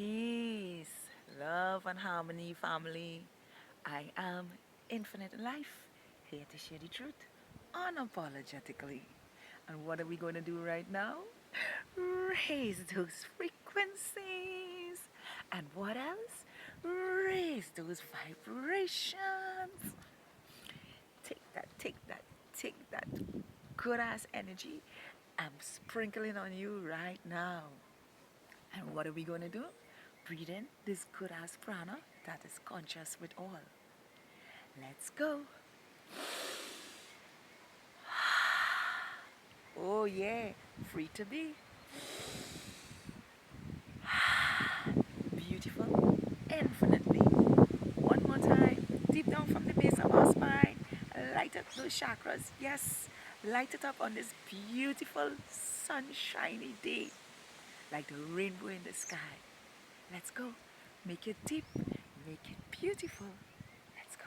Peace, love, and harmony, family. I am Infinite Life, here to share the truth unapologetically. And what are we going to do right now? Raise those frequencies. And what else? Raise those vibrations. Take that good ass energy. I'm sprinkling on you right now. And what are we going to do? Breathe in this good ass prana that is conscious with all. Let's go. Oh, yeah, free to be. Beautiful, infinitely. One more time, deep down from the base of our spine. Light up those chakras. Yes, light it up on this beautiful, sunshiny day, like the rainbow in the sky. Let's go. Make it deep, make it beautiful. Let's go.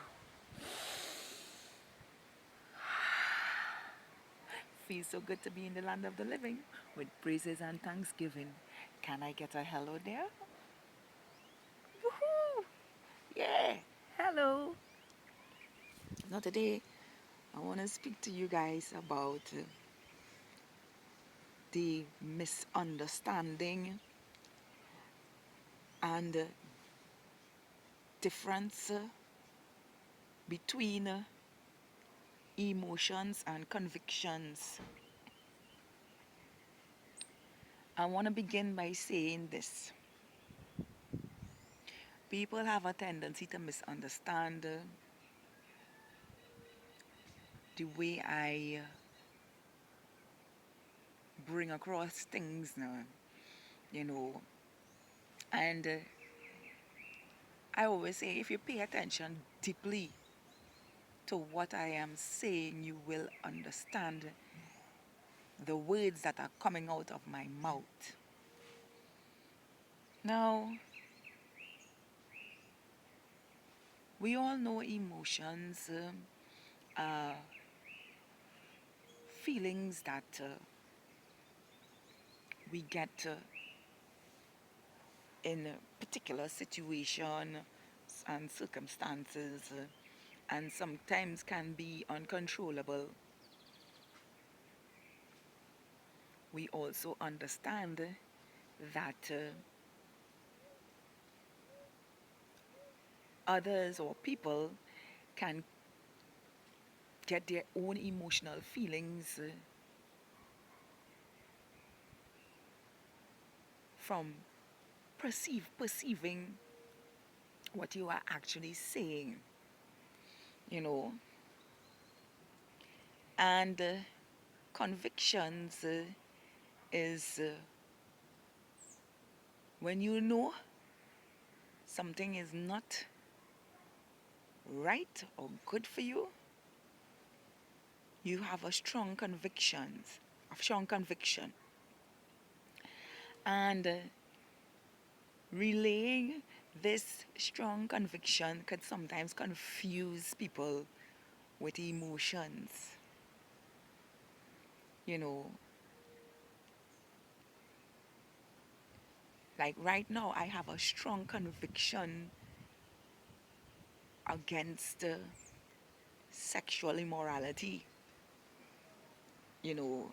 Feels so good to be in the land of the living with praises and thanksgiving. Can I get a hello there? Woohoo! Yeah, hello. Now, today I want to speak to you guys about the misunderstanding and difference between emotions and convictions. I want to begin by saying this. People have a tendency to misunderstand the way I bring across things now, you know. And I always say if you pay attention deeply to what I am saying, you will understand the words that are coming out of my mouth. Now, we all know emotions are feelings that we get in a particular situation and circumstances and sometimes can be uncontrollable. We also understand that others or people can get their own emotional feelings from perceiving what you are actually saying, you know. And convictions is when you know something is not right or good for you, you have a strong conviction. And relaying this strong conviction could sometimes confuse people with emotions. You know, like right now, I have a strong conviction against sexual immorality, you know,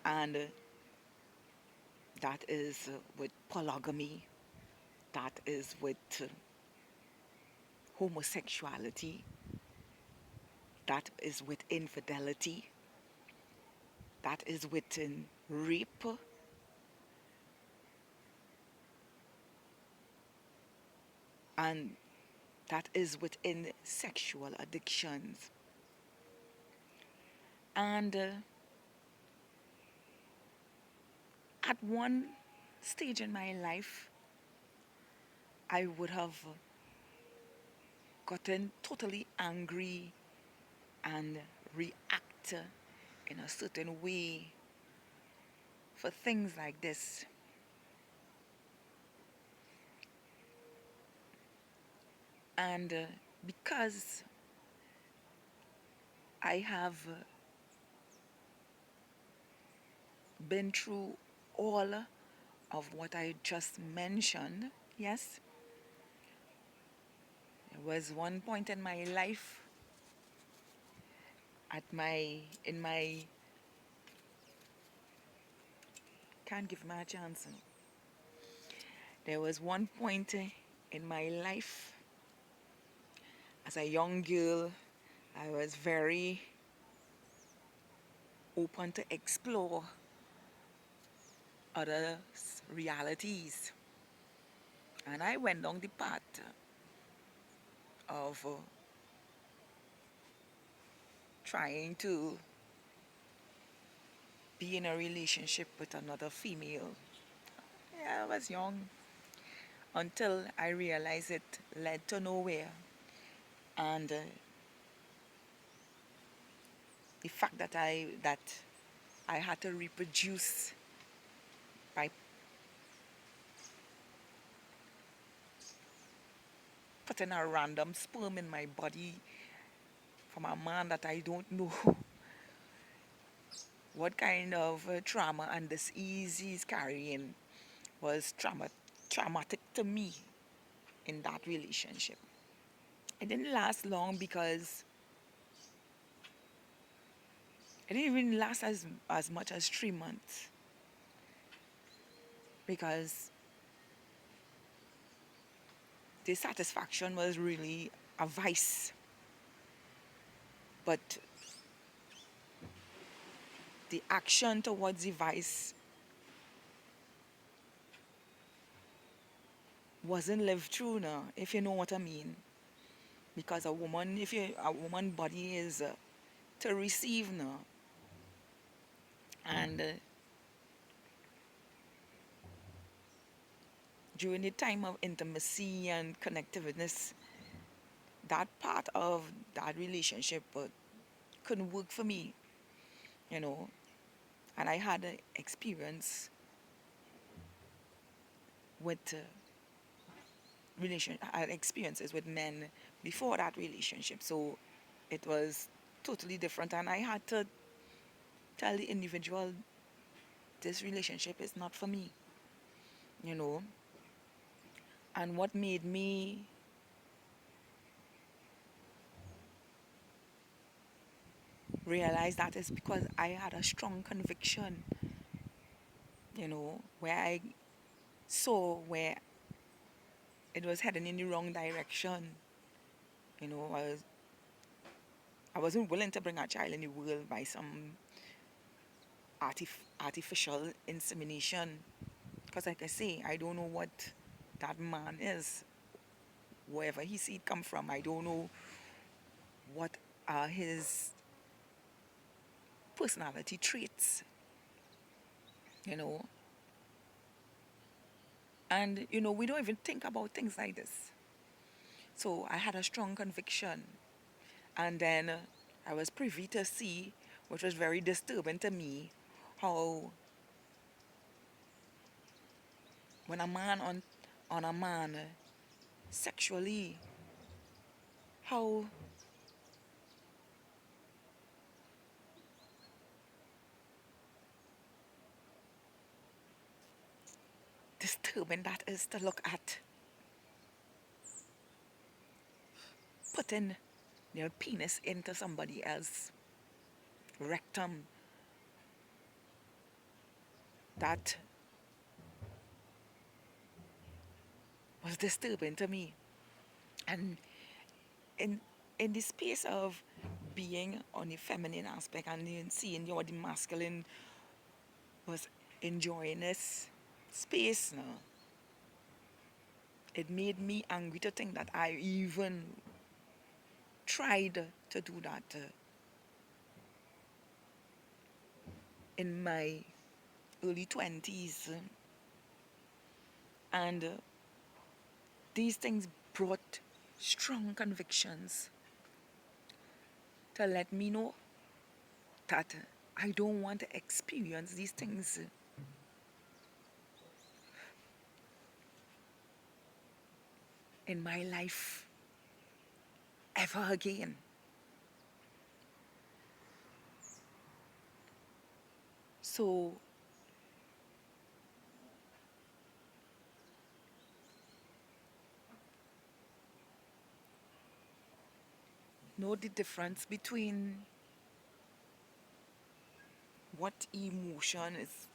and that is with polygamy, that is with homosexuality, that is with infidelity, that is within rape, and that is within sexual addictions. And at one stage in my life, I would have gotten totally angry and react in a certain way for things like this. And because I have been through all of what I just mentioned, yes, there was one point in my life in my, can't give my chance. There was one point in my life as a young girl, I was very open to explore other realities. And I went down the path of trying to be in a relationship with another female. Yeah, I was young until I realized it led to nowhere. And the fact that I had to reproduce by putting a random sperm in my body from a man that I don't know what kind of trauma and disease he's carrying was traumatic to me in that relationship. It didn't last long because it didn't even last as much as 3 months because the satisfaction was really a vice. But the action towards the vice wasn't lived through now, if you know what I mean. Because a woman body is to receive now. And during the time of intimacy and connectiveness, that part of that relationship couldn't work for me, you know. And I had experience with I had experiences with men before that relationship, so it was totally different. And I had to tell the individual, this relationship is not for me, you know. And what made me realize that is because I had a strong conviction, where I saw where it was heading in the wrong direction. You know, I wasn't willing to bring a child in the world by some artificial insemination. Because like I say, I don't know what that man is. Wherever he seed come from, I don't know what are his personality traits, you know. And, we don't even think about things like this. So I had a strong conviction. And then I was privy to see, which was very disturbing to me, how when a man on a man sexually, how disturbing that is to look at. Putting their penis into somebody else's rectum. That was disturbing to me. And in in the space of being on the feminine aspect and then seeing the masculine was enjoying this space now, it made me angry to think that I even tried to do that in my early 20s. And these things brought strong convictions to let me know that I don't want to experience these things in my life ever again. So know the difference between what emotion is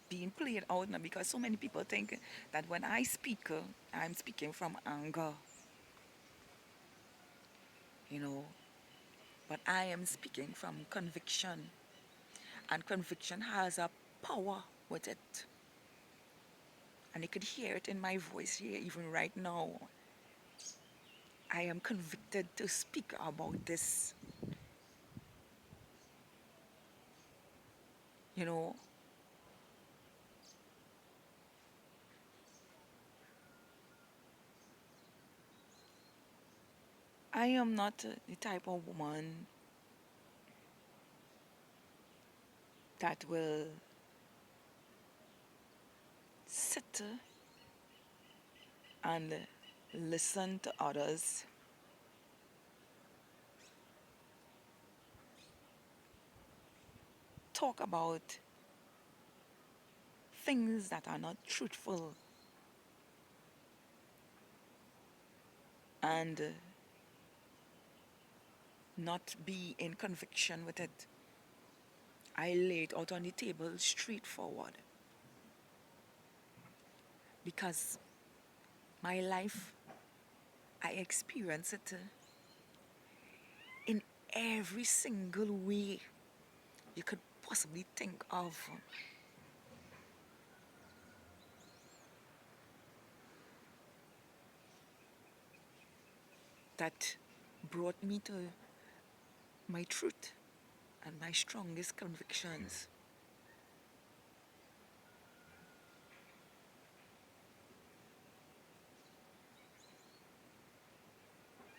being played out now, because so many people think that when I speak, I'm speaking from anger, you know, but I am speaking from conviction, and conviction has a power with it. And you could hear it in my voice here, even right now. I am convicted to speak about this, you know. I am not the type of woman that will sit and listen to others talk about things that are not truthful and not be in conviction with it. I lay it out on the table straightforward, because my life, I experience it in every single way you could possibly think of. That brought me to my truth and my strongest convictions.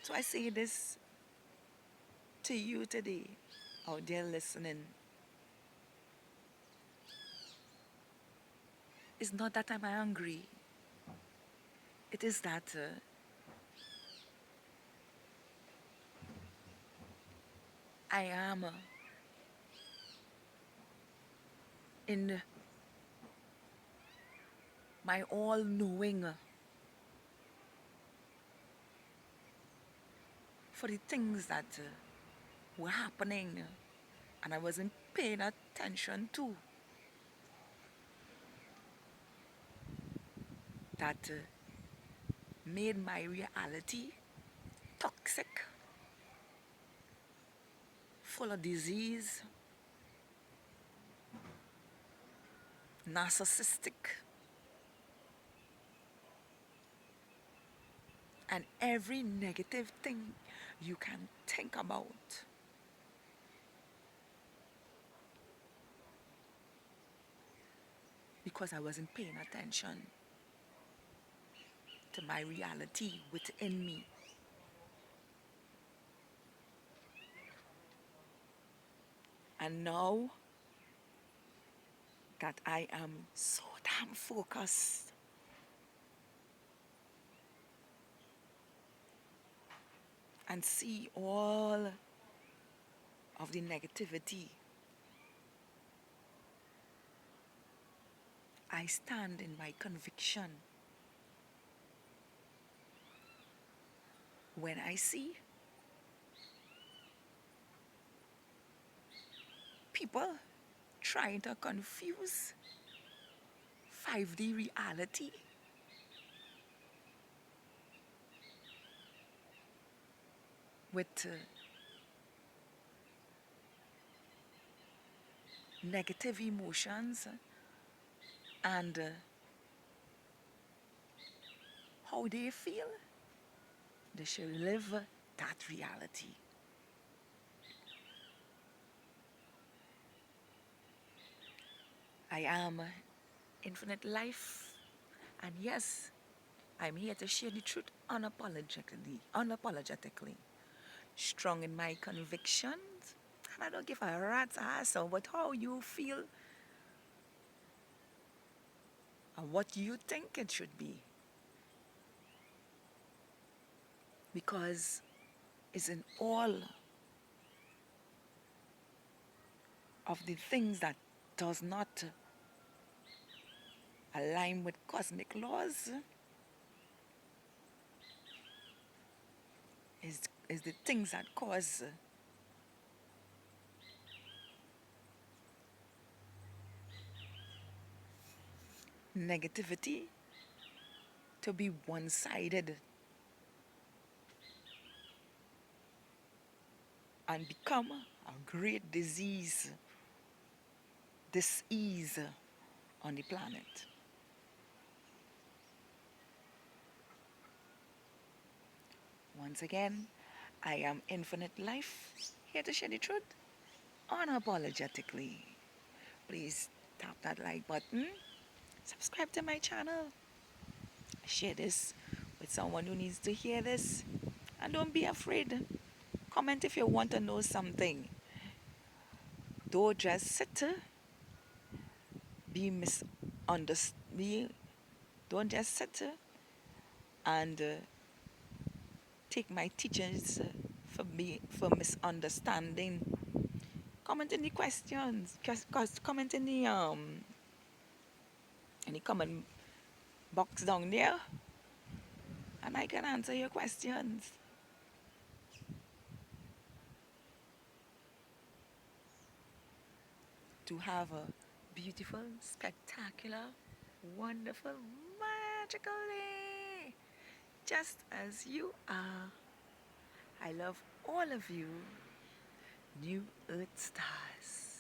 So I say this to you today, out there listening. It's not that I'm angry. It is that I am in my all knowing for the things that were happening and I wasn't paying attention to, that made my reality toxic, full of disease, narcissistic, and every negative thing you can think about. Because I wasn't paying attention to my reality within me. And now that I am so damn focused and see all of the negativity, I stand in my conviction. When I see people trying to confuse 5D reality with negative emotions and how they feel, they should live that reality. I am infinite life, and yes, I'm here to share the truth unapologetically, strong in my convictions, and I don't give a rat's ass about how you feel and what you think it should be, because it's in all of the things that does not align with cosmic laws is is the things that cause negativity to be one-sided and become a great disease on the planet. Once again, I am Infinite Life, here to share the truth unapologetically. Please tap that like button, subscribe to my channel, share this with someone who needs to hear this, and don't be afraid. Comment if you want to know something. Don't just sit, be misunderstood. Don't just sit and take my teachings for misunderstanding. Comment in the questions. Comment in the comment box down there, and I can answer your questions. To have a beautiful, spectacular, wonderful, magical day, just as you are. I love all of you, New Earth Stars.